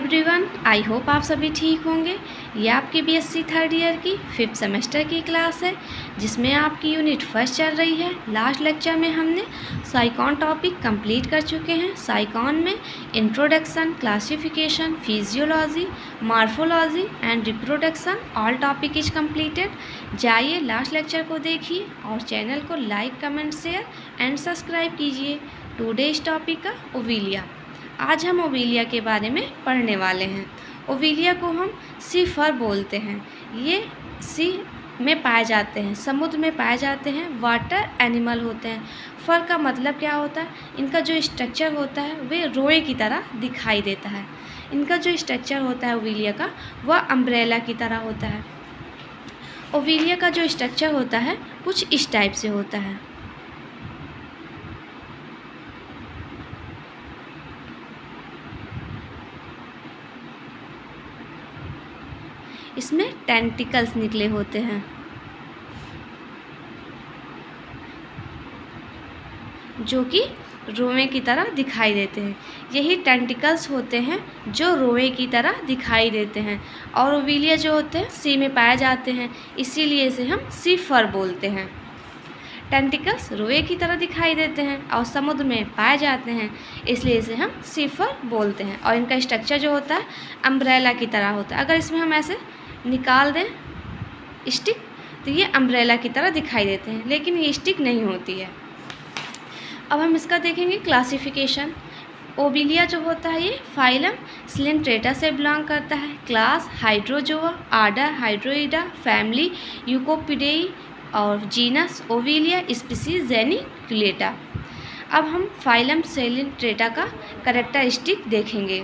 Everyone, I hope आप सभी ठीक होंगे। ये आपकी बीएससी थर्ड ईयर की 5th सेमेस्टर की क्लास है जिसमें आपकी यूनिट फर्स्ट चल रही है। लास्ट लेक्चर में हमने साइकॉन टॉपिक कंप्लीट कर चुके हैं। साइकॉन में introduction, classification, physiology, morphology and reproduction all topic is completed. जाइए लास्ट लेक्चर को देखिए और चैनल को like, comment, share and subscribe कीजिए। टुडेज टॉपिक का ओविलिया। आज हम ओविलिया के बारे में पढ़ने वाले हैं। ओविलिया को हम सी फर बोलते हैं। ये सी में पाए जाते हैं, समुद्र में पाए जाते हैं, वाटर एनिमल होते हैं। फर का मतलब क्या होता है? इनका जो स्ट्रक्चर होता है वे रोए की तरह दिखाई देता है। इनका जो स्ट्रक्चर होता है ओविलिया का वह अम्ब्रेला की तरह होता है। ओविलिया का जो स्ट्रक्चर होता है कुछ इस टाइप से होता है। इसमें टेंटिकल्स निकले होते हैं जो कि रोए की तरह दिखाई देते हैं। यही टेंटिकल्स होते हैं जो रोए की तरह दिखाई देते हैं। और ओविलिया जो होते हैं सी में पाए जाते हैं, इसीलिए इसे हम सी फर बोलते हैं। टेंटिकल्स रोए की तरह दिखाई देते हैं और समुद्र में पाए जाते हैं, इसलिए इसे हम सी फर बोलते हैं। और इनका स्ट्रक्चर जो होता है अम्ब्रेला की तरह होता है। अगर इसमें हम ऐसे निकाल दें स्टिक तो ये अम्ब्रेला की तरह दिखाई देते हैं, लेकिन ये स्टिक नहीं होती है। अब हम इसका देखेंगे क्लासिफिकेशन। ओविलिया जो होता है ये फाइलम सिलेंट्रेटा से बिलोंग करता है। क्लास हाइड्रोजोआ, आर्डर हाइड्रोइडा, फैमिली यूकोपिडेई और जीनस ओविलिया, स्पीसीज जेनिकुलेटा। अब हम फाइलम सिलेंट्रेटा का कैरेक्टरिस्टिक देखेंगे।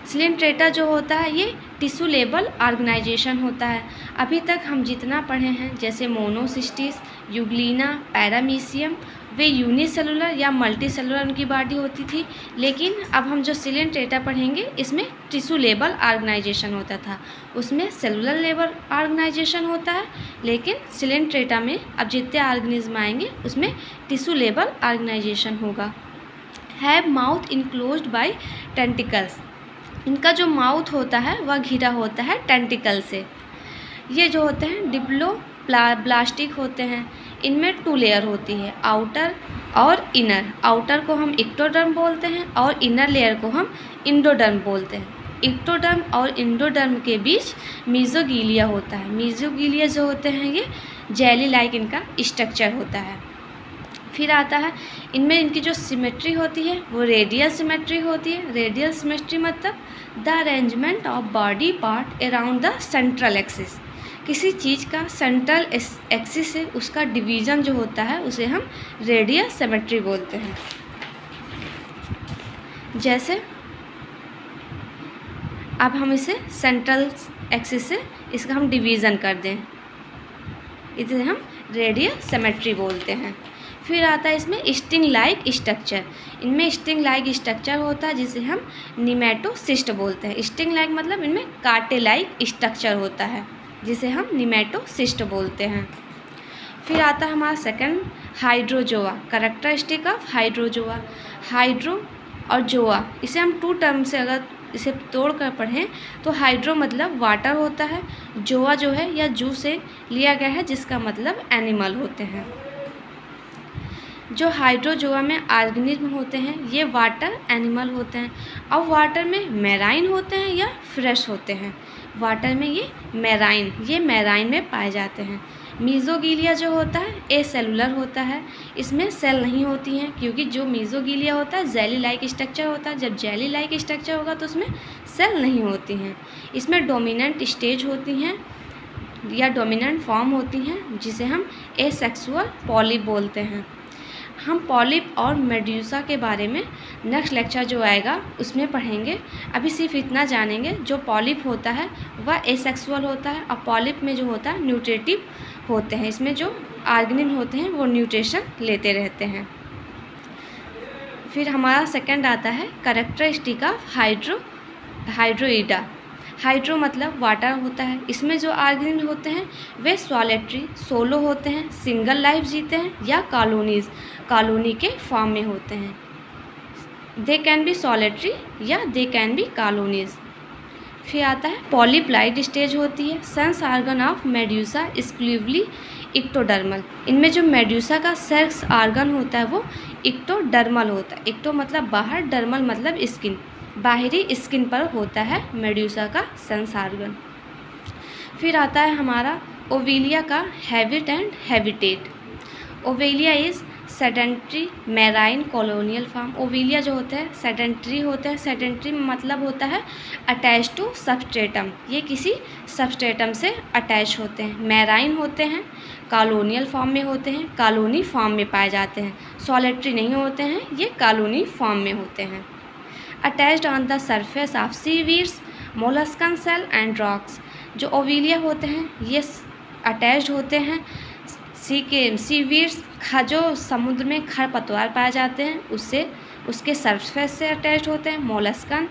सिलेंट्रेटा जो होता है ये टिश्यू लेवल ऑर्गेनाइजेशन होता है। अभी तक हम जितना पढ़े हैं जैसे मोनोसिस्टिस, यूग्लिना, पैरामीशियम, वे यूनिसेलुलर या मल्टीसेलुलर उनकी बॉडी होती थी। लेकिन अब हम जो सिलेंट्रेटा पढ़ेंगे इसमें टिश्यू लेवल ऑर्गेनाइजेशन होता था, उसमें सेलुलर लेवल ऑर्गेनाइजेशन होता है। लेकिन सिलेंट्रेटा में अब जितने ऑर्गेनिज्म आएंगे उसमें टिश्यू लेवल ऑर्गेनाइजेशन होगा। Have mouth enclosed bye tentacles. इनका जो माउथ होता है वह घिरा होता है टेंटिकल से। ये जो होते हैं डिप्लोब्लास्टिक होते हैं। इनमें 2 लेयर होती है, आउटर और इनर। आउटर को हम एक्टोडर्म बोलते हैं और इनर लेयर को हम इंडोडर्म बोलते हैं। एक्टोडर्म और इंडोडर्म के बीच मीजोगिलिया होता है। मीजोगिलिया जो होते हैं ये जेली लाइक इनका स्ट्रक्चर होता है। फिर आता है इनमें इनकी जो सिमेट्री होती है वो रेडियल सिमेट्री होती है। रेडियल सिमेट्री मतलब the arrangement of body part around the central axis. किसी चीज़ का सेंट्रल एक्सिस से उसका डिवीज़न जो होता है उसे हम रेडियल सिमेट्री बोलते हैं। जैसे अब हम इसे सेंट्रल एक्सिस से इसका हम डिवीज़न कर दें, इसे हम रेडियल सिमेट्री बोलते हैं। फिर आता है इसमें स्टिंग लाइक स्ट्रक्चर। इनमें स्टिंग लाइक स्ट्रक्चर होता है जिसे हम निमेटोसिस्ट बोलते हैं। स्टिंग लाइक मतलब इनमें कांटे लाइक स्ट्रक्चर होता है जिसे हम निमेटोसिस्ट बोलते हैं। फिर आता है हमारा second Hydrozoa. Characteristic of Hydrozoa. Hydro और जोआ इसे हम 2 टर्म से अगर इसे तोड़ कर पढ़ें तो हाइड्रो मतलब वाटर होता है, जोआ जो है या जू से लिया गया है जिसका मतलब एनिमल होते हैं। जो हाइड्रोजोआ में ऑर्गेनिज्म होते हैं ये वाटर एनिमल होते हैं। और वाटर में मैराइन होते हैं या फ्रेश होते हैं। वाटर में ये मैराइन में पाए जाते हैं। मीजोगिलिया जो होता है ए सेलुलर होता है, इसमें सेल नहीं होती हैं क्योंकि जो मीजोगिलिया होता है जेली लाइक स्ट्रक्चर होता है। जब जेली लाइक स्ट्रक्चर होगा तो उसमें सेल नहीं होती हैं। इसमें डोमिनेंट स्टेज होती हैं या डोमिनेंट फॉर्म होती हैं जिसे हम एसेक्सुअल पॉलिप बोलते हैं। हम पॉलिप और मेड्यूसा के बारे में नेक्स्ट लेक्चर जो आएगा उसमें पढ़ेंगे। अभी सिर्फ इतना जानेंगे, जो पॉलिप होता है वह एसेक्सुअल होता है और पॉलिप में जो होता है न्यूट्रेटिव होते हैं। इसमें जो ऑर्गेनिज्म होते हैं वो न्यूट्रिशन लेते रहते हैं। फिर हमारा सेकंड आता है कैरेक्टरिस्टिक ऑफ हाइड्रोइडा। हाइड्रो मतलब वाटर होता है। इसमें जो ऑर्गेनिज्म होते हैं वे सॉलिटरी सोलो होते हैं, सिंगल लाइफ जीते हैं या कॉलोनी के फॉर्म में होते हैं। दे कैन बी सॉलिटरी या दे कैन बी कॉलोनीज। फिर आता है पॉलीप्लाइड स्टेज होती है। Sense organ of medusa exclusively ectodermal. इनमें जो मेड्यूसा का सेक्स आर्गन होता है वो इक्टोडर्मल होता है। इक्टो मतलब बाहर, डर्मल मतलब स्किन, बाहरी स्किन पर होता है मेड्यूसा का सेंस आर्गन। फिर आता है हमारा ओविलिया का habit and habitat. Obelia is sedentary marine colonial form. Obelia जो होते हैं सेडेंट्री होते हैं। सेडेंट्री मतलब होता है अटैच टू सबस्ट्रेटम, ये किसी सबस्ट्रेटम से अटैच होते हैं। मैराइन होते हैं, कॉलोनियल फॉर्म में होते हैं, कॉलोनी फॉर्म में पाए जाते हैं। सॉलिटरी नहीं होते हैं, ये कॉलोनी फॉर्म में होते हैं। Attached on the surface of seaweeds, molluscan shell and rocks. जो ओविलिया होते हैं ये अटैच्ड होते हैं सीवीड्स, जो समुद्र में खरपतवार पाए जाते हैं उससे, उसके सरफेस से अटैच होते हैं। मोलस्कन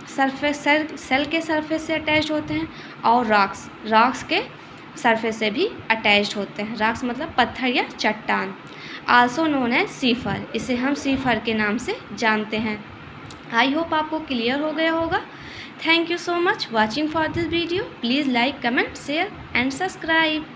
सेल के सरफेस से अटैच होते हैं। और रॉक्स के सरफेस से भी अटैच्ड होते हैं। रॉक्स मतलब पत्थर या चट्टान। आल्सो नोन एज सीफर, इसे हम सीफर के नाम से जानते हैं। आई होप आपको क्लियर हो गया होगा। Thank you so much watching for this video. Please like, comment, share and subscribe.